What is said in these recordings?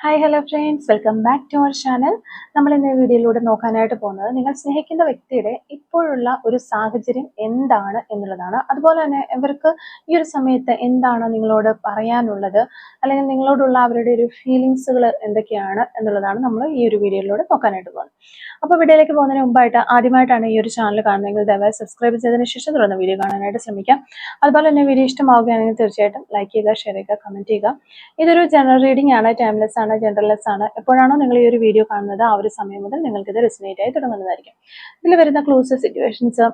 Hi hello friends, welcome back to our channel. നമ്മൾ ഇന്ന് ഈ വീഡിയോയിലൂടെ നോക്കാനായിട്ട് പോകുന്നത് നിങ്ങൾ സ്നേഹിക്കുന്ന വ്യക്തിയുടെ ഇപ്പോഴുള്ള ഒരു സാഹചര്യം എന്താണ് എന്നുള്ളതാണ്. അതുപോലെ തന്നെ ഇവർക്ക് ഈ ഒരു സമയത്ത് എന്താണ് നിങ്ങളോട് പറയാനുള്ളത്, അല്ലെങ്കിൽ നിങ്ങളോടുള്ള അവരുടെ ഒരു ഫീലിങ്സുകൾ എന്തൊക്കെയാണ് എന്നുള്ളതാണ് നമ്മൾ ഈ ഒരു വീഡിയോയിലൂടെ നോക്കാനായിട്ട് പോകുന്നത്. അപ്പോൾ വീഡിയോയിലേക്ക് പോകുന്നതിന് മുമ്പായിട്ട് ആദ്യമായിട്ടാണ് ഈ ഒരു ചാനൽ കാണുന്നതെങ്കിൽ ദയവായി സബ്സ്ക്രൈബ് ചെയ്തതിന് ശേഷം തുടർന്ന് വീഡിയോ കാണാനായിട്ട് ശ്രമിക്കാം. അതുപോലെ തന്നെ വീഡിയോ ഇഷ്ടമാവുകയാണെങ്കിൽ തീർച്ചയായിട്ടും ലൈക്ക് ചെയ്യുക, ഷെയർ ചെയ്യുക, കമൻറ്റ് ചെയ്യുക. ഇതൊരു ജനറൽ റീഡിംഗ് ആണ്, ടൈംലെസ് ആണ്, ജനറൽലെസ് ആണ്. എപ്പോഴാണോ നിങ്ങൾ ഈ ഒരു വീഡിയോ കാണുന്നത് ആ ഒരു സമയം മുതൽ നിങ്ങൾക്ക് ഇത് റെസിനേറ്റ് ആയി തുടങ്ങുന്നതായിരിക്കും. ഇതിൽ വരുന്ന ക്ലൂസ്, സിറ്റുവേഷൻസ്,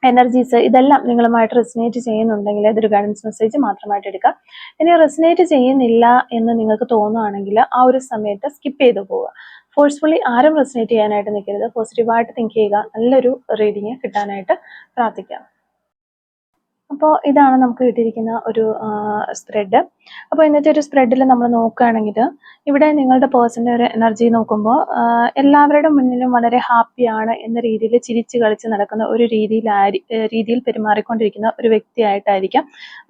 എനർജീസ് ഇതെല്ലാം നിങ്ങളുമായിട്ട് റെസിനേറ്റ് ചെയ്യുന്നുണ്ടെങ്കിൽ ഇതൊരു ഗൈഡൻസ് മെസ്സേജ് മാത്രമായിട്ട് എടുക്കുക. ഇനി റെസിനേറ്റ് ചെയ്യുന്നില്ല എന്ന് നിങ്ങൾക്ക് തോന്നുകയാണെങ്കിൽ ആ ഒരു സമയത്ത് സ്കിപ്പ് ചെയ്തു പോവുക. ഫോഴ്സ്ഫുള്ളി ആരും റെസിനേറ്റ് ചെയ്യാനായിട്ട് നിൽക്കരുത്. പോസിറ്റീവായിട്ട് തിങ്ക് ചെയ്യുക. നല്ലൊരു റീഡിങ് കിട്ടാനായിട്ട് പ്രാർത്ഥിക്കാം. അപ്പോൾ ഇതാണ് നമുക്ക് കിട്ടിയിരിക്കുന്ന ഒരു സ്പ്രെഡ്. അപ്പോൾ ഇന്നത്തെ ഒരു സ്പ്രെഡിൽ നമ്മൾ നോക്കുകയാണെങ്കിൽ ഇവിടെ നിങ്ങളുടെ പേഴ്സൻ്റെ ഒരു എനർജി നോക്കുമ്പോൾ എല്ലാവരുടെ മുന്നിലും വളരെ ഹാപ്പിയാണ് എന്ന രീതിയിൽ ചിരിച്ച് കളിച്ച് നടക്കുന്ന ഒരു രീതിയിൽ പെരുമാറിക്കൊണ്ടിരിക്കുന്ന ഒരു വ്യക്തിയായിട്ടായിരിക്കാം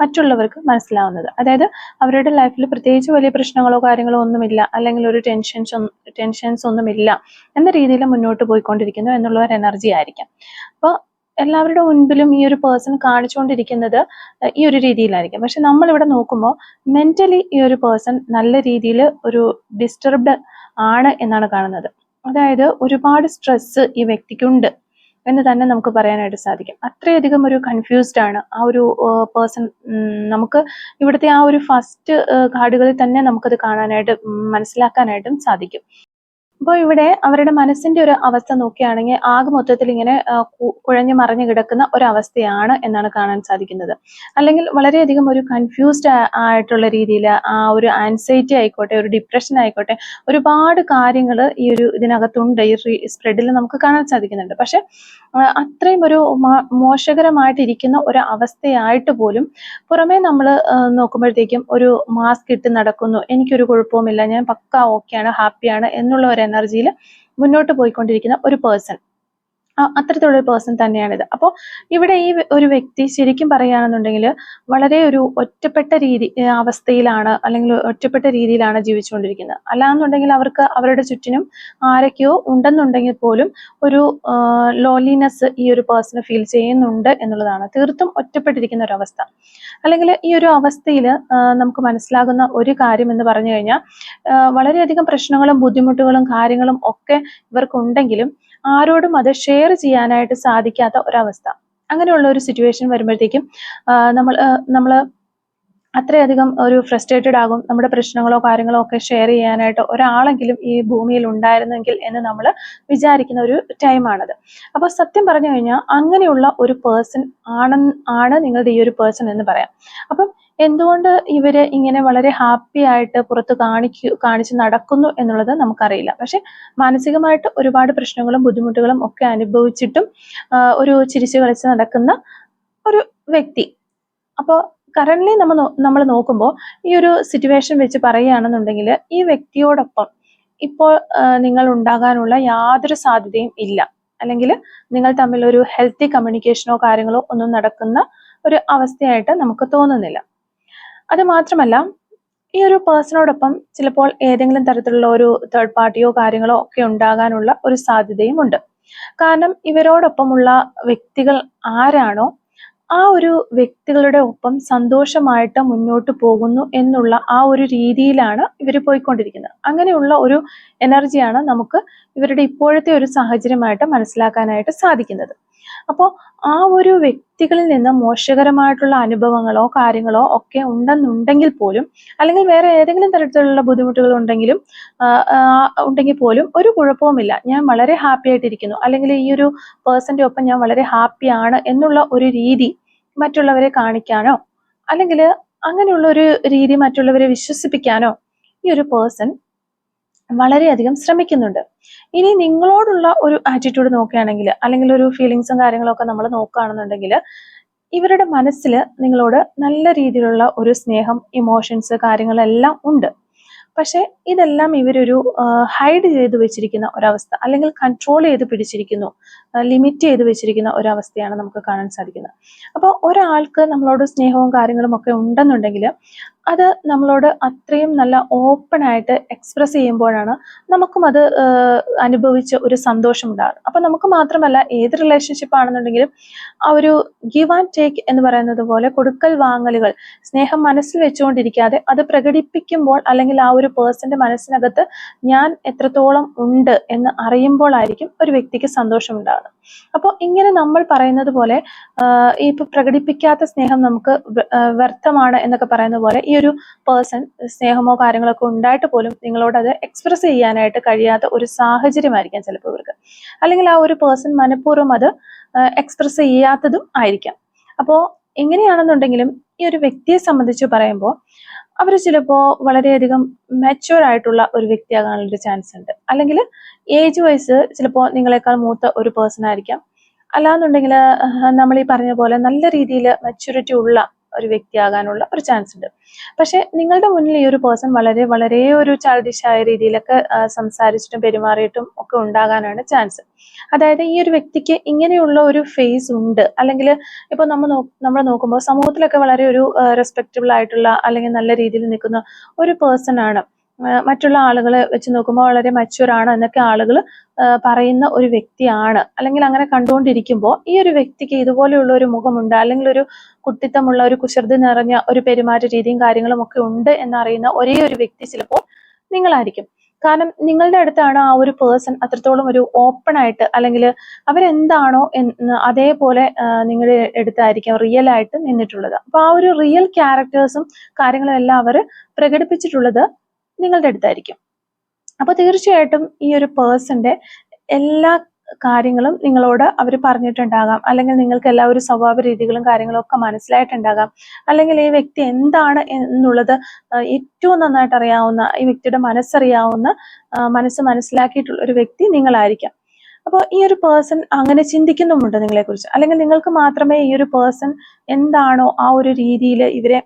മറ്റുള്ളവർക്ക് മനസ്സിലാവുന്നത്. അതായത് അവരുടെ ലൈഫിൽ പ്രത്യേകിച്ച് വലിയ പ്രശ്നങ്ങളോ കാര്യങ്ങളോ ഒന്നുമില്ല, അല്ലെങ്കിൽ ഒരു ടെൻഷൻസ് ഒന്നുമില്ല എന്ന രീതിയിൽ മുന്നോട്ട് പോയിക്കൊണ്ടിരിക്കുന്നു എന്നുള്ള ഒരു എനർജി ആയിരിക്കാം. അപ്പോൾ എല്ലാവരുടെ മുൻപിലും ഈ ഒരു പേഴ്സൺ കാണിച്ചുകൊണ്ടിരിക്കുന്നത് ഈ ഒരു രീതിയിലായിരിക്കും. പക്ഷെ നമ്മളിവിടെ നോക്കുമ്പോൾ മെന്റലി ഈ ഒരു പേഴ്സൺ നല്ല രീതിയിൽ ഒരു ഡിസ്റ്റർബ്ഡ് ആണ് എന്നാണ് കാണുന്നത്. അതായത് ഒരുപാട് സ്ട്രെസ് ഈ വ്യക്തിക്കുണ്ട് എന്ന് തന്നെ നമുക്ക് പറയാനായിട്ട് സാധിക്കും. അത്രയധികം ഒരു കൺഫ്യൂസ്ഡ് ആണ് ആ ഒരു പേഴ്സൺ. നമുക്ക് ഇവിടുത്തെ ആ ഒരു ഫസ്റ്റ് കാർഡുകളിൽ തന്നെ നമുക്കത് കാണാനായിട്ട് മനസ്സിലാക്കാനായിട്ടും സാധിക്കും. അപ്പോൾ ഇവിടെ അവരുടെ മനസ്സിന്റെ ഒരു അവസ്ഥ നോക്കുകയാണെങ്കിൽ ആകെ മൊത്തത്തിൽ ഇങ്ങനെ കുഴഞ്ഞു മറിഞ്ഞു കിടക്കുന്ന ഒരവസ്ഥയാണ് എന്നാണ് കാണാൻ സാധിക്കുന്നത്. അല്ലെങ്കിൽ വളരെയധികം ഒരു കൺഫ്യൂസ്ഡ് ആയിട്ടുള്ള രീതിയിൽ ആ ഒരു ആൻസൈറ്റി ആയിക്കോട്ടെ, ഒരു ഡിപ്രഷൻ ആയിക്കോട്ടെ, ഒരുപാട് കാര്യങ്ങൾ ഈ ഒരു ഇതിനകത്തുണ്ട്, ഈ സ്പ്രെഡിൽ നമുക്ക് കാണാൻ സാധിക്കുന്നുണ്ട്. പക്ഷെ അത്രയും ഒരു മോശകരമായിട്ടിരിക്കുന്ന ഒരു അവസ്ഥയായിട്ട് പോലും പുറമേ നമ്മൾ നോക്കുമ്പോഴത്തേക്കും ഒരു മാസ്ക് ഇട്ട് നടക്കുന്നു, എനിക്കൊരു കുഴപ്പവുമില്ല, ഞാൻ പക്ക ഓക്കെയാണ്, ഹാപ്പിയാണ് എന്നുള്ള ഒരു എനർജിയിൽ മുന്നോട്ട് പോയിക്കൊണ്ടിരിക്കുന്ന ഒരു പേഴ്സൺ, അത്തരത്തിലുള്ള ഒരു പേഴ്സൺ തന്നെയാണിത്. അപ്പോൾ ഇവിടെ ഈ ഒരു വ്യക്തി ശരിക്കും പറയുകയാണെന്നുണ്ടെങ്കിൽ വളരെ ഒരു ഒറ്റപ്പെട്ട അവസ്ഥയിലാണ്, അല്ലെങ്കിൽ ഒറ്റപ്പെട്ട രീതിയിലാണ് ജീവിച്ചുകൊണ്ടിരിക്കുന്നത്. അല്ലാന്നുണ്ടെങ്കിൽ അവർക്ക് അവരുടെ ചുറ്റിനും ആരൊക്കെയോ ഉണ്ടെന്നുണ്ടെങ്കിൽ പോലും ഒരു ലോൺലിനെസ് ഈ ഒരു പേഴ്സണ് ഫീൽ ചെയ്യുന്നുണ്ട് എന്നുള്ളതാണ്. തീർത്തും ഒറ്റപ്പെട്ടിരിക്കുന്ന ഒരു അവസ്ഥ. അല്ലെങ്കിൽ ഈ ഒരു അവസ്ഥയിൽ നമുക്ക് മനസ്സിലാകുന്ന ഒരു കാര്യം എന്ന് പറഞ്ഞു കഴിഞ്ഞാൽ വളരെയധികം പ്രശ്നങ്ങളും ബുദ്ധിമുട്ടുകളും കാര്യങ്ങളും ഒക്കെ ഇവർക്കുണ്ടെങ്കിലും ആരോടും അത് ഷെയർ ചെയ്യാനായിട്ട് സാധിക്കാത്ത ഒരവസ്ഥ. അങ്ങനെയുള്ള ഒരു സിറ്റുവേഷൻ വരുമ്പോഴത്തേക്കും നമ്മൾ അത്രയധികം ഒരു ഫ്രസ്ട്രേറ്റഡ് ആകും. നമ്മുടെ പ്രശ്നങ്ങളോ കാര്യങ്ങളോ ഒക്കെ ഷെയർ ചെയ്യാനായിട്ട് ഒരാളെങ്കിലും ഈ ഭൂമിയിൽ ഉണ്ടായിരുന്നെങ്കിൽ എന്ന് നമ്മൾ വിചാരിക്കുന്ന ഒരു ടൈമാണത്. അപ്പോൾ സത്യം പറഞ്ഞു കഴിഞ്ഞാൽ അങ്ങനെയുള്ള ഒരു പേഴ്സൺ ആണ് നിങ്ങളുടെ ഈ ഒരു പേഴ്സൺ എന്ന് പറയാം. അപ്പം എന്തുകൊണ്ട് ഇവര് ഇങ്ങനെ വളരെ ഹാപ്പി ആയിട്ട് പുറത്ത് കാണിച്ച് നടക്കുന്നു എന്നുള്ളത് നമുക്കറിയില്ല. പക്ഷെ മാനസികമായിട്ട് ഒരുപാട് പ്രശ്നങ്ങളും ബുദ്ധിമുട്ടുകളും ഒക്കെ അനുഭവിച്ചിട്ടും ഒരു ചിരിച്ചു കളിച്ച് നടക്കുന്ന ഒരു വ്യക്തി. അപ്പോൾ കറന്റ്ലി നമ്മൾ നോക്കുമ്പോൾ ഈ ഒരു സിറ്റുവേഷൻ വെച്ച് പറയുകയാണെന്നുണ്ടെങ്കിൽ ഈ വ്യക്തിയോടൊപ്പം ഇപ്പോൾ നിങ്ങൾ ഉണ്ടാകാനുള്ള യാതൊരു സാധ്യതയും ഇല്ല. അല്ലെങ്കിൽ നിങ്ങൾ തമ്മിൽ ഒരു ഹെൽത്തി കമ്മ്യൂണിക്കേഷനോ കാര്യങ്ങളോ ഒന്നും നടക്കുന്ന ഒരു അവസ്ഥയായിട്ട് നമുക്ക് തോന്നുന്നില്ല. അത് മാത്രമല്ല, ഈ ഒരു പേഴ്സണോടൊപ്പം ചിലപ്പോൾ ഏതെങ്കിലും തരത്തിലുള്ള ഒരു തേർഡ് പാർട്ടിയോ കാര്യങ്ങളോ ഒക്കെ ഉണ്ടാകാനുള്ള ഒരു സാധ്യതയും ഉണ്ട്. കാരണം ഇവരോടൊപ്പമുള്ള വ്യക്തികൾ ആരാണോ ആ ഒരു വ്യക്തികളുടെ ഒപ്പം സന്തോഷമായിട്ട് മുന്നോട്ട് പോകുന്നു എന്നുള്ള ആ ഒരു രീതിയിലാണ് ഇവർ പോയിക്കൊണ്ടിരിക്കുന്നത്. അങ്ങനെയുള്ള ഒരു എനർജിയാണ് നമുക്ക് ഇവരുടെ ഇപ്പോഴത്തെ ഒരു സാഹചര്യമായിട്ട് മനസ്സിലാക്കാനായിട്ട് സാധിക്കുന്നത്. അപ്പോൾ ആ ഒരു വ്യക്തികളിൽ നിന്ന് മോശകരമായിട്ടുള്ള അനുഭവങ്ങളോ കാര്യങ്ങളോ ഒക്കെ ഉണ്ടെന്നുണ്ടെങ്കിൽ പോലും, അല്ലെങ്കിൽ വേറെ ഏതെങ്കിലും തരത്തിലുള്ള ബുദ്ധിമുട്ടുകൾ ഉണ്ടെങ്കിൽ പോലും ഒരു കുഴപ്പവുമില്ല, ഞാൻ വളരെ ഹാപ്പി ആയിട്ടിരിക്കുന്നു, അല്ലെങ്കിൽ ഈ ഒരു പേഴ്സന്റെ ഒപ്പം ഞാൻ വളരെ ഹാപ്പിയാണ് എന്നുള്ള ഒരു രീതി മറ്റുള്ളവരെ കാണിക്കാനോ അല്ലെങ്കിൽ അങ്ങനെയുള്ള ഒരു രീതി മറ്റുള്ളവരെ വിശ്വസിപ്പിക്കാനോ ഈ ഒരു പേഴ്സൺ വളരെയധികം ശ്രമിക്കുന്നുണ്ട്. ഇനി നിങ്ങളോടുള്ള ഒരു ആറ്റിറ്റ്യൂഡ് നോക്കുകയാണെങ്കിൽ, അല്ലെങ്കിൽ ഒരു ഫീലിങ്സും കാര്യങ്ങളൊക്കെ നമ്മൾ നോക്കുകയാണെന്നുണ്ടെങ്കിൽ ഇവരുടെ മനസ്സിൽ നിങ്ങളോട് നല്ല രീതിയിലുള്ള ഒരു സ്നേഹം, ഇമോഷൻസ് കാര്യങ്ങളെല്ലാം ഉണ്ട്. പക്ഷെ ഇതെല്ലാം ഇവരൊരു ഹൈഡ് ചെയ്ത് വെച്ചിരിക്കുന്ന ഒരവസ്ഥ, അല്ലെങ്കിൽ കൺട്രോൾ ചെയ്ത് പിടിച്ചിരിക്കുന്നു. ലിമിറ്റ് ചെയ്ത് വെച്ചിരിക്കുന്ന ഒരവസ്ഥയാണ് നമുക്ക് കാണാൻ സാധിക്കുന്നത്. അപ്പോൾ ഒരാൾക്ക് നമ്മളോട് സ്നേഹവും കാര്യങ്ങളും ഒക്കെ ഉണ്ടെന്നുണ്ടെങ്കിൽ അത് നമ്മളോട് അത്രയും നല്ല ഓപ്പൺ ആയിട്ട് എക്സ്പ്രസ് ചെയ്യുമ്പോഴാണ് നമുക്കും അത് അനുഭവിച്ച് ഒരു സന്തോഷം ഉണ്ടാകുന്നത്. അപ്പൊ നമുക്ക് മാത്രമല്ല, ഏത് റിലേഷൻഷിപ്പ് ആണെന്നുണ്ടെങ്കിലും ആ ഒരു ഗിവ് ആൻഡ് ടേക്ക് എന്ന് പറയുന്നത് പോലെ കൊടുക്കൽ വാങ്ങലുകൾ, സ്നേഹം മനസ്സിൽ വെച്ചുകൊണ്ടിരിക്കാതെ അത് പ്രകടിപ്പിക്കുമ്പോൾ, അല്ലെങ്കിൽ ആ ഒരു പേഴ്സന്റെ മനസ്സിനകത്ത് ഞാൻ എത്രത്തോളം ഉണ്ട് എന്ന് അറിയുമ്പോഴായിരിക്കും ഒരു വ്യക്തിക്ക് സന്തോഷം ഉണ്ടാകുന്നത്. അപ്പോൾ ഇങ്ങനെ നമ്മൾ പറയുന്നത് പോലെ ഇപ്പൊ പ്രകടിപ്പിക്കാത്ത സ്നേഹം നമുക്ക് വ്യർത്ഥമാണ് എന്നൊക്കെ പറയുന്ന പോലെ, ഈ ഒരു പേഴ്സൺ സ്നേഹമോ കാര്യങ്ങളൊക്കെ ഉണ്ടായിട്ട് പോലും നിങ്ങളോട് അത് എക്സ്പ്രസ് ചെയ്യാനായിട്ട് കഴിയാത്ത ഒരു സാഹചര്യമായിരിക്കാം ചിലപ്പോൾ ഇവർക്ക്. അല്ലെങ്കിൽ ആ ഒരു പേഴ്സൺ മനഃപൂർവ്വം അത് എക്സ്പ്രസ് ചെയ്യാത്തതും ആയിരിക്കാം. അപ്പോൾ എങ്ങനെയാണെന്നുണ്ടെങ്കിലും ഈ ഒരു വ്യക്തിയെ സംബന്ധിച്ച് പറയുമ്പോൾ അവർ ചിലപ്പോൾ വളരെയധികം മെച്യൂർ ആയിട്ടുള്ള ഒരു വ്യക്തിയാകാനുള്ള ചാൻസ് ഉണ്ട്. അല്ലെങ്കിൽ ഏജ് വൈസ് ചിലപ്പോൾ നിങ്ങളെക്കാൾ മൂത്ത ഒരു പേഴ്സൺ ആയിരിക്കാം. അല്ലാന്നുണ്ടെങ്കിൽ നമ്മൾ ഈ പറഞ്ഞ പോലെ നല്ല രീതിയിൽ മെച്യൂരിറ്റി ഉള്ള ഒരു വ്യക്തിയാകാനുള്ള ഒരു ചാൻസ് ഉണ്ട്. പക്ഷെ നിങ്ങളുടെ മുന്നിൽ ഈ ഒരു പേഴ്സൺ വളരെ വളരെ ഒരു ചൈൽഡിഷായ രീതിയിലൊക്കെ സംസാരിച്ചിട്ടും പെരുമാറിയിട്ടും ഒക്കെ ഉണ്ടാകാനാണ് ചാൻസ്. അതായത് ഈ ഒരു വ്യക്തിക്ക് ഇങ്ങനെയുള്ള ഒരു ഫേസ് ഉണ്ട്. അല്ലെങ്കിൽ ഇപ്പൊ നമ്മൾ നോക്കുമ്പോൾ സമൂഹത്തിലൊക്കെ വളരെ ഒരു റെസ്പെക്റ്റബിൾ ആയിട്ടുള്ള അല്ലെങ്കിൽ നല്ല രീതിയിൽ നിൽക്കുന്ന ഒരു പേഴ്സൺ ആണ്, മറ്റുള്ള ആളുകളെ വെച്ച് നോക്കുമ്പോൾ വളരെ മച്യൂർ ആണ് എന്നൊക്കെ ആളുകൾ പറയുന്ന ഒരു വ്യക്തിയാണ്, അല്ലെങ്കിൽ അങ്ങനെ കണ്ടുകൊണ്ടിരിക്കുമ്പോൾ ഈ ഒരു വ്യക്തിക്ക് ഇതുപോലെയുള്ള ഒരു മുഖമുണ്ട്, അല്ലെങ്കിൽ ഒരു കുട്ടിത്തമുള്ള ഒരു കുസൃതി നിറഞ്ഞ ഒരു പെരുമാറ്റ രീതിയും കാര്യങ്ങളും ഒക്കെ ഉണ്ട് എന്നറിയുന്ന ഒരേ ഒരു വ്യക്തി ചിലപ്പോൾ നിങ്ങളായിരിക്കും. കാരണം നിങ്ങളുടെ അടുത്താണ് ആ ഒരു പേഴ്സൺ അത്രത്തോളം ഒരു ഓപ്പൺ ആയിട്ട്, അല്ലെങ്കിൽ അവരെന്താണോ എന്ന് അതേപോലെ നിങ്ങളുടെ അടുത്തായിരിക്കും റിയൽ ആയിട്ട് നിന്നിട്ടുള്ളത്. അപ്പൊ ആ ഒരു റിയൽ ക്യാരക്ടേഴ്സും കാര്യങ്ങളും എല്ലാം അവർ പ്രകടിപ്പിച്ചിട്ടുള്ളത് നിങ്ങളുടെ അടുത്തായിരിക്കും. അപ്പൊ തീർച്ചയായിട്ടും ഈ ഒരു പേഴ്സന്റെ എല്ലാ കാര്യങ്ങളും നിങ്ങളോട് അവർ പറഞ്ഞിട്ടുണ്ടാകാം, അല്ലെങ്കിൽ നിങ്ങൾക്ക് എല്ലാ ഒരു സ്വഭാവ രീതികളും കാര്യങ്ങളും ഒക്കെ മനസ്സിലായിട്ടുണ്ടാകാം. അല്ലെങ്കിൽ ഈ വ്യക്തി എന്താണ് എന്നുള്ളത് ഏറ്റവും നന്നായിട്ട് അറിയാവുന്ന, ഈ വ്യക്തിയുടെ മനസ്സറിയാവുന്ന, മനസ്സ് മനസ്സിലാക്കിയിട്ടുള്ള ഒരു വ്യക്തി നിങ്ങളായിരിക്കാം. അപ്പോൾ ഈ ഒരു പേഴ്സൺ അങ്ങനെ ചിന്തിക്കുന്നുമുണ്ട് നിങ്ങളെക്കുറിച്ച്, അല്ലെങ്കിൽ നിങ്ങൾക്ക് മാത്രമേ ഈ ഒരു പേഴ്സൺ എന്താണോ ആ ഒരു രീതിയിൽ ഇവരെ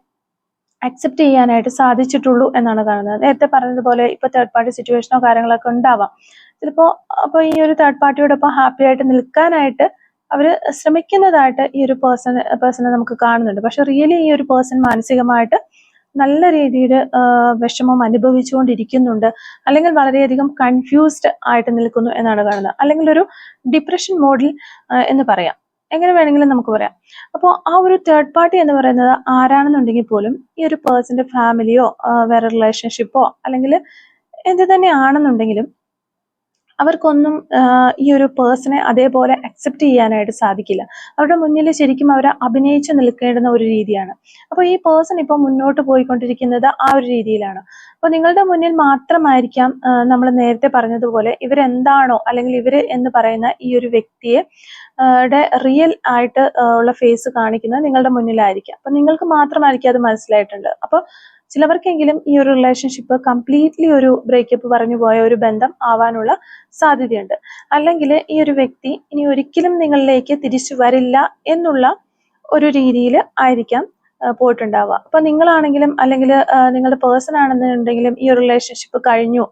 അക്സെപ്റ്റ് ചെയ്യാനായിട്ട് സാധിച്ചിട്ടുള്ളൂ എന്നാണ് കാണുന്നത്. നേരത്തെ പറഞ്ഞതുപോലെ ഇപ്പൊ തേർഡ് പാർട്ടി സിറ്റുവേഷനോ കാര്യങ്ങളൊക്കെ ഉണ്ടാവാം ചിലപ്പോ. അപ്പൊ ഈ ഒരു തേർഡ് പാർട്ടിയോടൊപ്പം ഹാപ്പി ആയിട്ട് നിൽക്കാനായിട്ട് അവർ ശ്രമിക്കുന്നതായിട്ട് ഈ ഒരു പേഴ്സണെ നമുക്ക് കാണുന്നുണ്ട്. പക്ഷെ റിയലി ഈ ഒരു പേഴ്സൺ മാനസികമായിട്ട് നല്ല രീതിയിൽ വിഷമം അനുഭവിച്ചുകൊണ്ടിരിക്കുന്നുണ്ട്, അല്ലെങ്കിൽ വളരെയധികം കൺഫ്യൂസ്ഡ് ആയിട്ട് നിൽക്കുന്നു എന്നാണ് കാണുന്നത്. അല്ലെങ്കിൽ ഒരു ഡിപ്രഷൻ മോഡിൽ എന്ന് പറയാം, എങ്ങനെ വേണമെങ്കിലും നമുക്ക് പറയാം. അപ്പോൾ ആ ഒരു തേർഡ് പാർട്ടി എന്ന് പറയുന്നത് ആരാണെന്നുണ്ടെങ്കിൽ പോലും ഈ ഒരു പേഴ്സന്റെ ഫാമിലിയോ വേറെ റിലേഷൻഷിപ്പോ അല്ലെങ്കിൽ എന്ത് തന്നെ ആണെന്നുണ്ടെങ്കിലും അവർക്കൊന്നും ഈ ഒരു പേഴ്സണെ അതേപോലെ അക്സെപ്റ്റ് ചെയ്യാനായിട്ട് സാധിക്കില്ല. അവരുടെ മുന്നിൽ ശരിക്കും അവർ അഭിനയിച്ചു നിൽക്കേണ്ടുന്ന ഒരു രീതിയാണ്. അപ്പോൾ ഈ പേഴ്സൺ ഇപ്പോൾ മുന്നോട്ട് പോയിക്കൊണ്ടിരിക്കുന്നത് ആ ഒരു രീതിയിലാണ്. അപ്പോൾ നിങ്ങളുടെ മുന്നിൽ മാത്രമായിരിക്കാം നമ്മൾ നേരത്തെ പറഞ്ഞതുപോലെ ഇവരെന്താണോ, അല്ലെങ്കിൽ ഇവർ എന്ന് പറയുന്ന ഈ ഒരു വ്യക്തിയെ റിയൽ ആയിട്ട് ഉള്ള ഫേസ് കാണിക്കുന്നത് നിങ്ങളുടെ മുന്നിലായിരിക്കാം. അപ്പൊ നിങ്ങൾക്ക് മാത്രമായിരിക്കും അത് മനസ്സിലായിട്ടുണ്ട്. അപ്പോൾ ചിലവർക്കെങ്കിലും ഈ ഒരു റിലേഷൻഷിപ്പ് കംപ്ലീറ്റ്ലി ഒരു ബ്രേക്കപ്പ് പറഞ്ഞു പോയ ഒരു ബന്ധം ആവാനുള്ള സാധ്യതയുണ്ട്. അല്ലെങ്കിൽ ഈ ഒരു വ്യക്തി ഇനി ഒരിക്കലും നിങ്ങളിലേക്ക് തിരിച്ചു വരില്ല എന്നുള്ള ഒരു രീതിയിൽ ആയിരിക്കാം പോയിട്ടുണ്ടാവുക. അപ്പൊ നിങ്ങളാണെങ്കിലും അല്ലെങ്കിൽ നിങ്ങളുടെ പേഴ്സൺ ആണെന്നുണ്ടെങ്കിലും ഈ ഒരു റിലേഷൻഷിപ്പ് കഴിഞ്ഞു,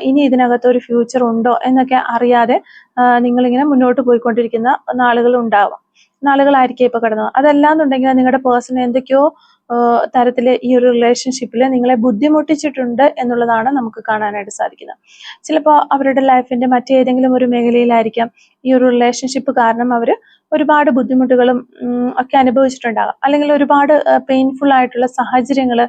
ഇനി ഇതിനകത്ത് ഒരു ഫ്യൂച്ചർ ഉണ്ടോ എന്നൊക്കെ അറിയാതെ നിങ്ങളിങ്ങനെ മുന്നോട്ട് പോയിക്കൊണ്ടിരിക്കുന്ന നാളുകളായിരിക്കും ഇപ്പൊ കിടന്നത്. അതല്ലാന്നുണ്ടെങ്കിൽ നിങ്ങളുടെ പേഴ്സൺ എന്തൊക്കെയോ തരത്തില് ഈ ഒരു റിലേഷൻഷിപ്പിൽ നിങ്ങളെ ബുദ്ധിമുട്ടിച്ചിട്ടുണ്ട് എന്നുള്ളതാണ് നമുക്ക് കാണാനായിട്ട് സാധിക്കുന്നത്. ചിലപ്പോൾ അവരുടെ ലൈഫിന്റെ മറ്റേതെങ്കിലും ഒരു മേഖലയിലായിരിക്കാം ഈ ഒരു റിലേഷൻഷിപ്പ് കാരണം അവർ ഒരുപാട് ബുദ്ധിമുട്ടുകളും ഒക്കെ അനുഭവിച്ചിട്ടുണ്ടാകാം, അല്ലെങ്കിൽ ഒരുപാട് പെയിൻഫുൾ ആയിട്ടുള്ള സാഹചര്യങ്ങൾ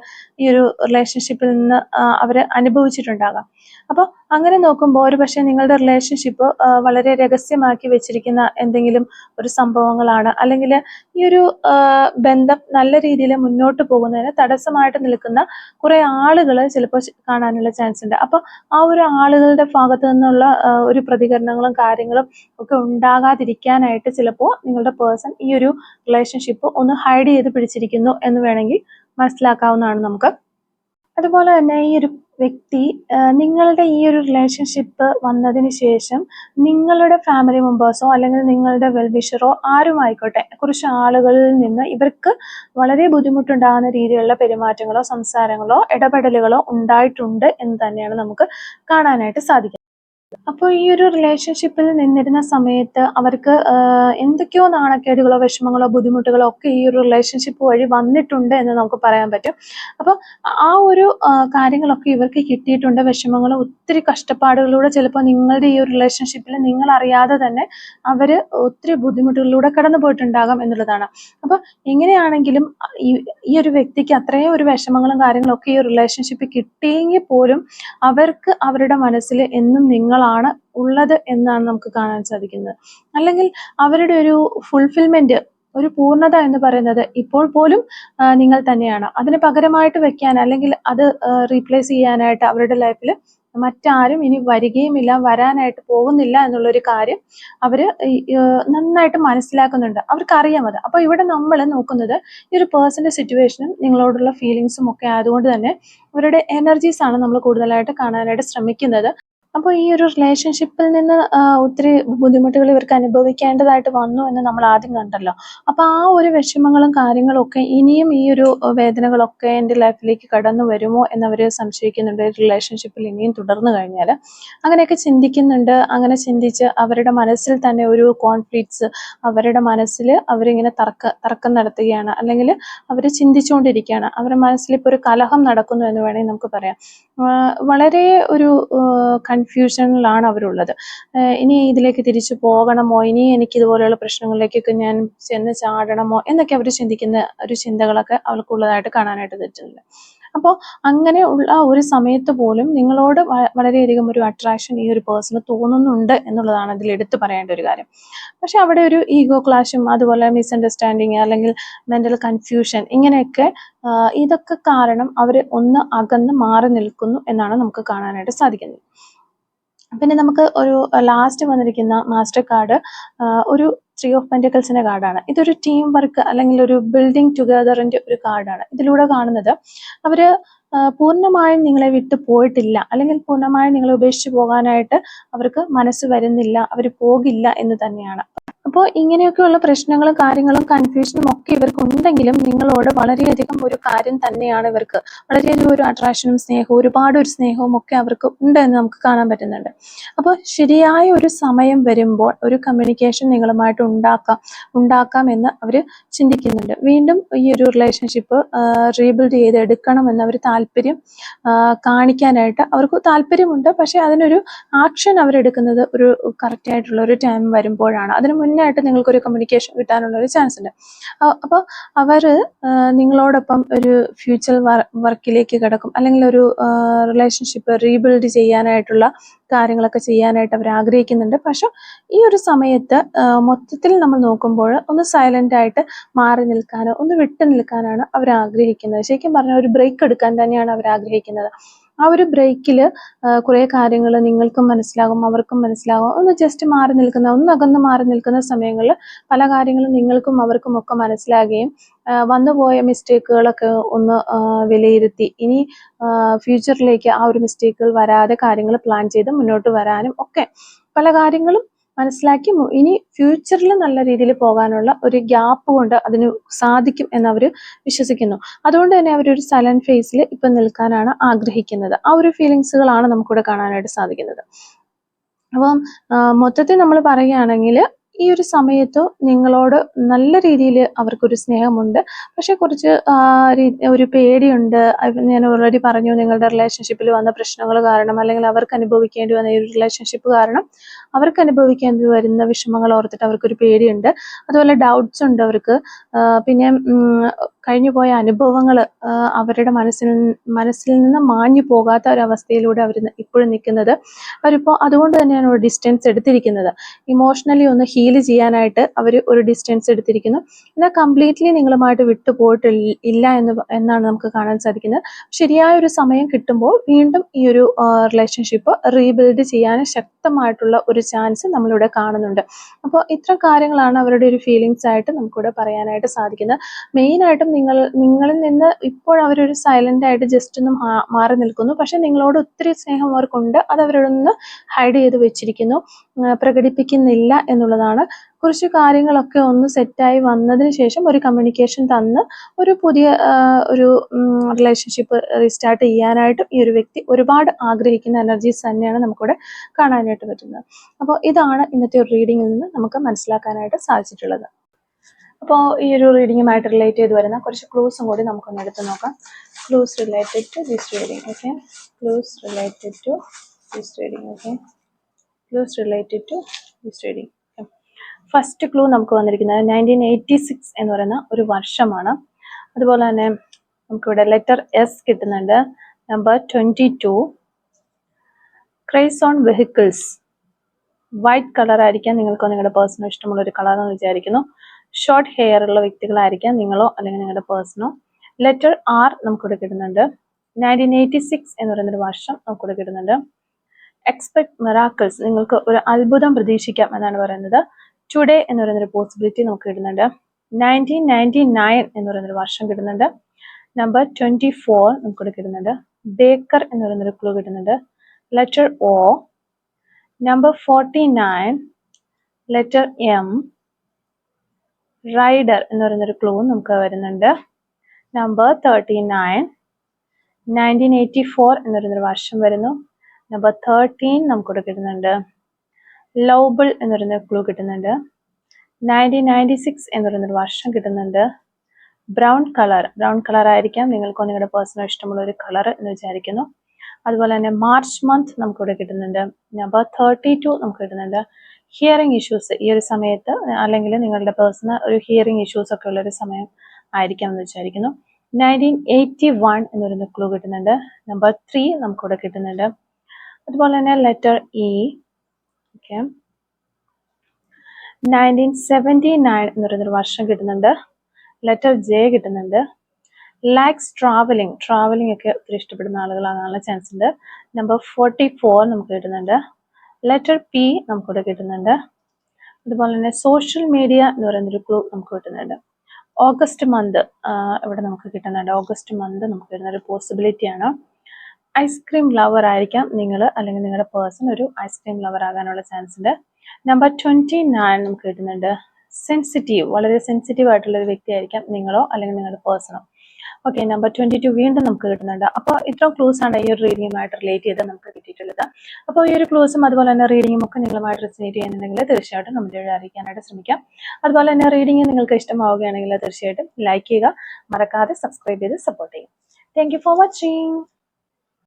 ഈ ഒരു റിലേഷൻഷിപ്പിൽ നിന്ന് അവർ അനുഭവിച്ചിട്ടുണ്ടാകാം. അപ്പോൾ അങ്ങനെ നോക്കുമ്പോൾ ഒരു പക്ഷേ നിങ്ങളുടെ റിലേഷൻഷിപ്പ് വളരെ രഹസ്യമാക്കി വെച്ചിരിക്കുന്ന എന്തെങ്കിലും ഒരു സംഭവങ്ങളാണ്, അല്ലെങ്കിൽ ഈ ഒരു ബന്ധം നല്ല രീതിയിൽ മുന്നോട്ട് പോകുന്നതിന് തടസ്സമായിട്ട് നിൽക്കുന്ന കുറെ ആളുകൾ ചിലപ്പോൾ കാണാനുള്ള ചാൻസ് ഉണ്ട്. അപ്പോൾ ആ ഒരു ആളുകളുടെ ഭാഗത്ത് നിന്നുള്ള ഒരു പ്രതികരണങ്ങളും കാര്യങ്ങളും ഒക്കെ ഉണ്ടാകാതിരിക്കാനായിട്ട് ചിലപ്പോൾ നിങ്ങളുടെ പേഴ്സൺ ഈ ഒരു റിലേഷൻഷിപ്പ് ഒന്ന് ഹൈഡ് ചെയ്ത് പിടിച്ചിരിക്കുന്നു എന്ന് വേണമെങ്കിൽ മനസ്സിലാക്കാവുന്നതാണ് നമുക്ക്. അതുപോലെ തന്നെ ഈ ഒരു വ്യക്തി നിങ്ങളുടെ ഈ ഒരു റിലേഷൻഷിപ്പ് വന്നതിന് ശേഷം നിങ്ങളുടെ ഫാമിലി മെമ്പേഴ്സോ അല്ലെങ്കിൽ നിങ്ങളുടെ വെൽവിഷറോ ആരും ആയിക്കോട്ടെ കുറച്ച് ആളുകളിൽ നിന്ന് ഇവർക്ക് വളരെ ബുദ്ധിമുട്ടുണ്ടാകുന്ന രീതിയിലുള്ള പെരുമാറ്റങ്ങളോ സംസാരങ്ങളോ ഇടപെടലുകളോ ഉണ്ടായിട്ടുണ്ട് എന്ന് തന്നെയാണ് നമുക്ക് കാണാനായിട്ട് സാധിക്കുന്നത്. അപ്പോൾ ഈ ഒരു റിലേഷൻഷിപ്പിൽ നിന്നിരുന്ന സമയത്ത് അവർക്ക് എന്തൊക്കെയോ നാണക്കേടുകളോ വിഷമങ്ങളോ ബുദ്ധിമുട്ടുകളോ ഒക്കെ ഈ ഒരു റിലേഷൻഷിപ്പ് വഴി വന്നിട്ടുണ്ട് എന്ന് നമുക്ക് പറയാൻ പറ്റും. അപ്പോൾ ആ ഒരു കാര്യങ്ങളൊക്കെ ഇവർക്ക് കിട്ടിയിട്ടുണ്ട്. വിഷമങ്ങളും ഒത്തിരി കഷ്ടപ്പാടുകളിലൂടെ ചിലപ്പോൾ നിങ്ങളുടെ ഈ ഒരു റിലേഷൻഷിപ്പിൽ നിങ്ങൾ അറിയാതെ തന്നെ അവർ ഒത്തിരി ബുദ്ധിമുട്ടുകളിലൂടെ കടന്നു പോയിട്ടുണ്ടാകാം എന്നുള്ളതാണ്. അപ്പോൾ എങ്ങനെയാണെങ്കിലും ഈ ഒരു വ്യക്തിക്ക് അത്രയും ഒരു വിഷമങ്ങളും കാര്യങ്ങളൊക്കെ ഈ റിലേഷൻഷിപ്പ് കിട്ടിയെങ്കിൽ പോലും അവർക്ക് അവരുടെ മനസ്സിൽ എന്നും നിങ്ങളാണ് ഉള്ളത് എന്നാണ് നമുക്ക് കാണാൻ സാധിക്കുന്നത്. അല്ലെങ്കിൽ അവരുടെ ഒരു ഫുൾഫിൽമെന്റ്, ഒരു പൂർണ്ണത എന്ന് പറയുന്നത് ഇപ്പോൾ പോലും നിങ്ങൾ തന്നെയാണ്. അതിന് പകരമായിട്ട് വെക്കാൻ അല്ലെങ്കിൽ അത് റീപ്ലേസ് ചെയ്യാനായിട്ട് അവരുടെ ലൈഫിൽ മറ്റാരും ഇനി വരികയുമില്ല, വരാനായിട്ട് പോകുന്നില്ല എന്നുള്ളൊരു കാര്യം അവർ നന്നായിട്ട് മനസ്സിലാക്കുന്നുണ്ട്. അവർക്കറിയാം അത്. അപ്പോൾ ഇവിടെ നമ്മൾ നോക്കുന്നത് ഈ ഒരു പേഴ്സന്റെ സിറ്റുവേഷനും നിങ്ങളോടുള്ള ഫീലിങ്സും ഒക്കെ ആയതുകൊണ്ട് തന്നെ അവരുടെ എനർജീസ് ആണ് നമ്മൾ കൂടുതലായിട്ട് കാണാനായിട്ട് ശ്രമിക്കുന്നത്. അപ്പോൾ ഈ ഒരു റിലേഷൻഷിപ്പിൽ നിന്ന് ഒത്തിരി ബുദ്ധിമുട്ടുകൾ ഇവർക്ക് അനുഭവിക്കേണ്ടതായിട്ട് വന്നു എന്ന് നമ്മൾ ആദ്യം കണ്ടല്ലോ. അപ്പോൾ ആ ഒരു വിഷമങ്ങളും കാര്യങ്ങളും ഒക്കെ ഇനിയും ഈ ഒരു വേദനകളൊക്കെ എൻ്റെ ലൈഫിലേക്ക് കടന്നു വരുമോ എന്നവർ സംശയിക്കുന്നുണ്ട്. റിലേഷൻഷിപ്പിൽ ഇനിയും തുടർന്നു കഴിഞ്ഞാൽ അങ്ങനെയൊക്കെ ചിന്തിക്കുന്നുണ്ട്. അങ്ങനെ ചിന്തിച്ച് അവരുടെ മനസ്സിൽ തന്നെ ഒരു കോൺഫ്ലിക്ട്സ്, അവരുടെ മനസ്സിൽ അവരിങ്ങനെ തർക്കം നടത്തുകയാണ്, അല്ലെങ്കിൽ അവർ ചിന്തിച്ചുകൊണ്ടിരിക്കുകയാണ്. അവരുടെ മനസ്സിൽ ഇപ്പോൾ ഒരു കലഹം നടക്കുന്നു എന്ന് വേണമെങ്കിൽ നമുക്ക് പറയാം. വളരെ ഒരു കൺഫ്യൂഷനിലാണ് അവരുള്ളത്. ഇനി ഇതിലേക്ക് തിരിച്ചു പോകണമോ, ഇനി എനിക്ക് ഇതുപോലെയുള്ള പ്രശ്നങ്ങളിലേക്കൊക്കെ ഞാൻ ചെന്ന് ചാടണമോ എന്നൊക്കെ അവർ ചിന്തിക്കുന്ന ഒരു ചിന്തകളൊക്കെ അവർക്കുള്ളതായിട്ട് കാണാനായിട്ട് പറ്റുന്നുണ്ട്. അപ്പോൾ അങ്ങനെ ഉള്ള ഒരു സമയത്ത് പോലും നിങ്ങളോട് വളരെയധികം ഒരു അട്രാക്ഷൻ ഈ ഒരു പേഴ്സണ് തോന്നുന്നുണ്ട് എന്നുള്ളതാണ് ഇതിൽ എടുത്തു പറയേണ്ട ഒരു കാര്യം. പക്ഷെ അവിടെ ഒരു ഈഗോ ക്ലാഷും അതുപോലെ മിസ്അണ്ടർസ്റ്റാൻഡിങ് അല്ലെങ്കിൽ മെന്റൽ കൺഫ്യൂഷൻ ഇങ്ങനെയൊക്കെ ഇതൊക്കെ കാരണം അവർ ഒന്ന് അകന്ന് മാറി നിൽക്കുന്നു എന്നാണ് നമുക്ക് കാണാനായിട്ട് സാധിക്കുന്നത്. പിന്നെ നമുക്ക് ഒരു ലാസ്റ്റ് വന്നിരിക്കുന്ന മാസ്റ്റർ കാർഡ് ഒരു 3 ഓഫ് പെന്റിക്കിൾസിന്റെ കാർഡാണ്. ഇതൊരു ടീം വർക്ക് അല്ലെങ്കിൽ ഒരു ബിൽഡിംഗ് ടുഗദറിന്റെ ഒരു കാർഡാണ്. ഇതിലൂടെ കാണുന്നത് അവര് പൂർണ്ണമായും നിങ്ങളെ വിട്ടു പോയിട്ടില്ല, അല്ലെങ്കിൽ പൂർണ്ണമായും നിങ്ങളെ ഉപേക്ഷിച്ച് പോകാനായിട്ട് അവർക്ക് മനസ്സ് വരുന്നില്ല, അവർ പോകില്ല എന്ന് തന്നെയാണ്. അപ്പോൾ ഇങ്ങനെയൊക്കെയുള്ള പ്രശ്നങ്ങളും കാര്യങ്ങളും കൺഫ്യൂഷനും ഒക്കെ ഇവർക്ക് ഉണ്ടെങ്കിലും നിങ്ങളോട് വളരെയധികം ഒരു കാര്യം തന്നെയാണ് ഇവർക്ക്. വളരെയധികം ഒരു അട്രാക്ഷനും സ്നേഹവും, ഒരുപാട് ഒരു സ്നേഹവും ഒക്കെ അവർക്ക് ഉണ്ട് എന്ന് നമുക്ക് കാണാൻ പറ്റുന്നുണ്ട്. അപ്പോൾ ശരിയായ ഒരു സമയം വരുമ്പോൾ ഒരു കമ്മ്യൂണിക്കേഷൻ നിങ്ങളുമായിട്ട് ഉണ്ടാക്കാം എന്ന് അവർ ചിന്തിക്കുന്നുണ്ട്. വീണ്ടും ഈ ഒരു റിലേഷൻഷിപ്പ് റീബിൽഡ് ചെയ്തെടുക്കണം എന്ന് അവർ താല്പര്യം കാണിക്കാനായിട്ട് അവർക്ക് താല്പര്യമുണ്ട്. പക്ഷെ അതിനൊരു ആക്ഷൻ അവരെടുക്കുന്നത് ഒരു കറക്റ്റ് ആയിട്ടുള്ള ഒരു ടൈം വരുമ്പോഴാണ്. അതിന് മുന്നായിട്ട് നിങ്ങൾക്കൊരു കമ്മ്യൂണിക്കേഷൻ കിട്ടാനുള്ള ഒരു ചാൻസ് ഉണ്ട്. അപ്പോൾ അവർ നിങ്ങളോടൊപ്പം ഒരു ഫ്യൂച്ചർ വർക്കിലേക്ക് കിടക്കും, അല്ലെങ്കിൽ ഒരു റിലേഷൻഷിപ്പ് റീബിൽഡ് ചെയ്യാനായിട്ടുള്ള കാര്യങ്ങളൊക്കെ ചെയ്യാനായിട്ട് അവർ ആഗ്രഹിക്കുന്നുണ്ട്. പക്ഷെ ഈ ഒരു സമയത്ത് മൊത്തത്തിൽ നമ്മൾ നോക്കുമ്പോൾ ഒന്ന് സൈലന്റ് ആയിട്ട് മാറി നിൽക്കാനോ ഒന്ന് വിട്ടു നിൽക്കാനാണ് അവർ ആഗ്രഹിക്കുന്നത്. ശരിക്കും പറഞ്ഞാൽ ഒരു ബ്രേക്ക് എടുക്കാൻ തന്നെയാണ് അവർ ആഗ്രഹിക്കുന്നത്. ആ ഒരു ബ്രേക്കിൽ കുറേ കാര്യങ്ങൾ നിങ്ങൾക്കും മനസ്സിലാകും, അവർക്കും മനസ്സിലാകും. ഒന്ന് ജസ്റ്റ് മാറി നിൽക്കുന്ന, ഒന്ന് അകന്ന് മാറി നിൽക്കുന്ന സമയങ്ങളിൽ പല കാര്യങ്ങളും നിങ്ങൾക്കും അവർക്കും ഒക്കെ മനസ്സിലാകുകയും വന്നുപോയ മിസ്റ്റേക്കുകളൊക്കെ ഒന്ന് വിലയിരുത്തി ഇനി ഫ്യൂച്ചറിലേക്ക് ആ ഒരു മിസ്റ്റേക്കുകൾ വരാതെ കാര്യങ്ങൾ പ്ലാൻ ചെയ്ത് മുന്നോട്ട് വരാനും ഒക്കെ പല കാര്യങ്ങളും മനസ്സിലാക്കി ഇനി ഫ്യൂച്ചറിൽ നല്ല രീതിയിൽ പോകാനുള്ള ഒരു ഗ്യാപ്പ് കൊണ്ട് അതിന് സാധിക്കും എന്നവർ വിശ്വസിക്കുന്നു. അതുകൊണ്ട് തന്നെ അവരൊരു സൈലന്റ് ഫേസിൽ ഇപ്പം നിൽക്കാനാണ് ആഗ്രഹിക്കുന്നത്. ആ ഒരു ഫീലിങ്സുകളാണ് നമുക്കിവിടെ കാണാനായിട്ട് സാധിക്കുന്നത്. അപ്പം മൊത്തത്തിൽ നമ്മൾ പറയുകയാണെങ്കിൽ ഈ ഒരു സമയത്ത് നിങ്ങളോട് നല്ല രീതിയിൽ അവർക്കൊരു സ്നേഹമുണ്ട്. പക്ഷെ കുറച്ച് ഒരു പേടിയുണ്ട്. ഞാൻ ഓൾറെഡി പറഞ്ഞു, നിങ്ങളുടെ റിലേഷൻഷിപ്പിൽ വന്ന പ്രശ്നങ്ങൾ കാരണം അല്ലെങ്കിൽ അവർക്ക് അനുഭവിക്കേണ്ടി വന്ന ഈ ഒരു റിലേഷൻഷിപ്പ് കാരണം അവർക്ക് അനുഭവിക്കേണ്ടി വരുന്ന വിഷമങ്ങൾ ഓർത്തിട്ട് അവർക്കൊരു പേടിയുണ്ട്. അതുപോലെ ഡൗട്ട്സ് ഉണ്ട് അവർക്ക്. പിന്നെ കഴിഞ്ഞു പോയ അനുഭവങ്ങൾ അവരുടെ മനസ്സിൽ നിന്ന് മാഞ്ഞു പോകാത്ത ഒരവസ്ഥയിലൂടെ അവർ ഇപ്പോഴും നിൽക്കുന്നത്. അവരിപ്പോൾ അതുകൊണ്ട് തന്നെയാണ് ഒരു ഡിസ്റ്റൻസ് എടുത്തിരിക്കുന്നത്. ഇമോഷണലി ഒന്ന് ഹീൽ ചെയ്യാനായിട്ട് അവർ ഒരു ഡിസ്റ്റൻസ് എടുത്തിരിക്കുന്നു. എന്നാൽ കംപ്ലീറ്റ്ലി നിങ്ങളുമായിട്ട് വിട്ടുപോയിട്ടില്ല എന്നാണ് നമുക്ക് കാണാൻ സാധിക്കുന്നത്. ശരിയായ ഒരു സമയം കിട്ടുമ്പോൾ വീണ്ടും ഈ ഒരു റിലേഷൻഷിപ്പ് റീബിൽഡ് ചെയ്യാൻ ശക്തമായിട്ടുള്ള ഒരു ചാൻസ് നമ്മളിവിടെ കാണുന്നുണ്ട്. അപ്പോൾ ഇത്ര കാര്യങ്ങളാണ് അവരുടെ ഒരു ഫീലിങ്സ് ആയിട്ട് നമുക്കിവിടെ പറയാനായിട്ട് സാധിക്കുന്നത്. മെയിനായിട്ടും നിങ്ങളിൽ നിന്ന് ഇപ്പോൾ അവരൊരു സൈലന്റ് ആയിട്ട് ജസ്റ്റ് ഒന്ന് മാറി നിൽക്കുന്നു. പക്ഷെ നിങ്ങളോട് ഒത്തിരി സ്നേഹം അവർക്കുണ്ട്. അത് അവരോടൊന്ന് ഹൈഡ് ചെയ്ത് വെച്ചിരിക്കുന്നു, പ്രകടിപ്പിക്കുന്നില്ല എന്നുള്ളതാണ്. കുറച്ച് കാര്യങ്ങളൊക്കെ ഒന്ന് സെറ്റായി വന്നതിന് ശേഷം ഒരു കമ്മ്യൂണിക്കേഷൻ തന്ന് ഒരു പുതിയ ഒരു റിലേഷൻഷിപ്പ് റീസ്റ്റാർട്ട് ചെയ്യാനായിട്ടും ഈ ഒരു വ്യക്തി ഒരുപാട് ആഗ്രഹിക്കുന്ന എനർജീസ് തന്നെയാണ് നമുക്കിവിടെ കാണാനായിട്ട് പറ്റുന്നത്. അപ്പോൾ ഇതാണ് ഇന്നത്തെ ഒരു റീഡിങ്ങിൽ നിന്ന് നമുക്ക് മനസ്സിലാക്കാനായിട്ട് സാധിച്ചിട്ടുള്ളത്. അപ്പോൾ ഈ ഒരു റീഡിങ്ങുമായിട്ട് റിലേറ്റ് ചെയ്ത് വരുന്ന കുറച്ച് ക്ലൂസും കൂടി നമുക്കൊന്ന് എടുത്ത് നോക്കാം. Clues related to this reading. Okay, clues related to this reading. Okay, clues related to this reading. First clue നമുക്ക് വന്നിരിക്കുന്നത് 1986 എന്ന് പറയുന്ന ഒരു വർഷമാണ്. അതുപോലെ തന്നെ നമുക്കിവിടെ ലെറ്റർ എസ് കിട്ടുന്നുണ്ട്. Number 22. Cries on vehicles. White colour ആയിരിക്കാം നിങ്ങൾക്കോ നിങ്ങളുടെ പേഴ്സണോ ഇഷ്ടമുള്ള ഒരു കളർ എന്ന് വിചാരിക്കുന്നു. ഷോർട്ട് ഹെയർ ഉള്ള വ്യക്തികളായിരിക്കാം നിങ്ങളോ അല്ലെങ്കിൽ നിങ്ങളുടെ പേഴ്സണോ. ലെറ്റർ ആർ നമുക്കിവിടെ കിട്ടുന്നുണ്ട്. 1986 എന്ന് പറയുന്നൊരു വർഷം നമുക്കിവിടെ കിട്ടുന്നുണ്ട്. Expect miracles. നിങ്ങൾക്ക് ഒരു അത്ഭുതം പ്രതീക്ഷിക്കാം എന്നാണ് പറയുന്നത്. ടുഡേ എന്ന് പറയുന്നൊരു പോസിബിലിറ്റി നമുക്ക് കിട്ടുന്നുണ്ട്. 1999 എന്ന് പറയുന്നൊരു വർഷം കിട്ടുന്നുണ്ട്. നമ്പർ 24 നമുക്കിവിടെ കിട്ടുന്നുണ്ട്. ബേക്കർ എന്ന് പറയുന്നൊരു ക്ലൂ കിട്ടുന്നുണ്ട്. Letter O. Number 49. Letter M. Rider എന്ന് പറയുന്നൊരു ക്ലൂ നമുക്ക് വരുന്നുണ്ട്. നമ്പർ 39. 1984 എന്ന് പറയുന്നൊരു വർഷം വരുന്നു. നമ്പർ 13 നമുക്കിവിടെ കിട്ടുന്നുണ്ട്. ലൗബിൾ എന്ന് പറയുന്ന ക്ലൂ കിട്ടുന്നുണ്ട്. 1996 എന്ന് പറയുന്നൊരു വർഷം കിട്ടുന്നുണ്ട്. ബ്രൗൺ കളർ ആയിരിക്കാം നിങ്ങൾക്കോ നിങ്ങളുടെ പേഴ്സണോ ഇഷ്ടമുള്ള ഒരു കളർ എന്ന് വിചാരിക്കുന്നു. അതുപോലെ തന്നെ മാർച്ച് മന്ത് നമുക്കിവിടെ കിട്ടുന്നുണ്ട്. നമ്പർ 32 നമുക്ക് കിട്ടുന്നുണ്ട്. ഹിയറിംഗ് ഇഷ്യൂസ് ഈ ഒരു സമയത്ത് അല്ലെങ്കിൽ നിങ്ങളുടെ പേഴ്സണ് ഒരു ഹിയറിംഗ് ഇഷ്യൂസ് ഒക്കെ ഉള്ള ഒരു സമയം ആയിരിക്കാം എന്ന് വിചാരിക്കുന്നു. 1981 എന്ന് പറയുന്ന ക്ലൂ കിട്ടുന്നുണ്ട്. നമ്പർ 3 നമുക്കിവിടെ കിട്ടുന്നുണ്ട്. അതുപോലെ തന്നെ ലെറ്റർ ഇ. ഓക്കെ, 1979 എന്ന് പറയുന്നൊരു വർഷം കിട്ടുന്നുണ്ട്. ലെറ്റർ ജെ കിട്ടുന്നുണ്ട്. ലൈക്സ് ട്രാവലിംഗ് ഒക്കെ ഒത്തിരി ഇഷ്ടപ്പെടുന്ന ആളുകളാകാനുള്ള ചാൻസ് ഉണ്ട്. നമ്പർ 44 നമുക്ക് കിട്ടുന്നുണ്ട്. ലെറ്റർ പി നമുക്കിവിടെ കിട്ടുന്നുണ്ട്. അതുപോലെ തന്നെ സോഷ്യൽ മീഡിയ എന്ന് പറയുന്നൊരു ക്ലൂ നമുക്ക് കിട്ടുന്നുണ്ട്. ഓഗസ്റ്റ് മന്ത് ഇവിടെ നമുക്ക് കിട്ടുന്നുണ്ട്. ഓഗസ്റ്റ് മന്ത് നമുക്ക് കിട്ടുന്ന ഒരു പോസിബിലിറ്റിയാണ്. ഐസ്ക്രീം ലവർ ആയിരിക്കാം നിങ്ങൾ അല്ലെങ്കിൽ നിങ്ങളുടെ പേഴ്സൺ ഒരു ഐസ്ക്രീം ലവർ ആകാനുള്ള ചാൻസ് ഉണ്ട്. നമ്പർ 29 നമുക്ക് കിട്ടുന്നുണ്ട്. സെൻസിറ്റീവ്, വളരെ സെൻസിറ്റീവ് ആയിട്ടുള്ള ഒരു വ്യക്തി ആയിരിക്കാം നിങ്ങളോ അല്ലെങ്കിൽ നിങ്ങളുടെ പേഴ്സണോ. ഓക്കെ, നമ്പർ 22 വീണ്ടും നമുക്ക് കിട്ടുന്നുണ്ട്. അപ്പോൾ ഇത്രയും ക്ലൂസ് ആണ് ഈ ഒരു റീഡിങ്ങുമായിട്ട് റിലേറ്റ് ചെയ്ത് നമുക്ക് കിട്ടിയിട്ടുള്ളത്. അപ്പോൾ ഈ ഒരു ക്ലൂസും അതുപോലെ തന്നെ റീഡിങ്ങും ഒക്കെ നിങ്ങളുമായിട്ട് റിലേറ്റ് ചെയ്യുന്നുണ്ടെങ്കിൽ തീർച്ചയായിട്ടും നമ്മുടെ അറിയിക്കാനായിട്ട് ശ്രമിക്കാം. അതുപോലെ തന്നെ റീഡിങ് നിങ്ങൾക്ക് ഇഷ്ടമാവുകയാണെങ്കിൽ തീർച്ചയായിട്ടും ലൈക്ക് ചെയ്യുക, മറക്കാതെ സബ്സ്ക്രൈബ് ചെയ്ത് സപ്പോർട്ട് ചെയ്യുക. Thank you for watching.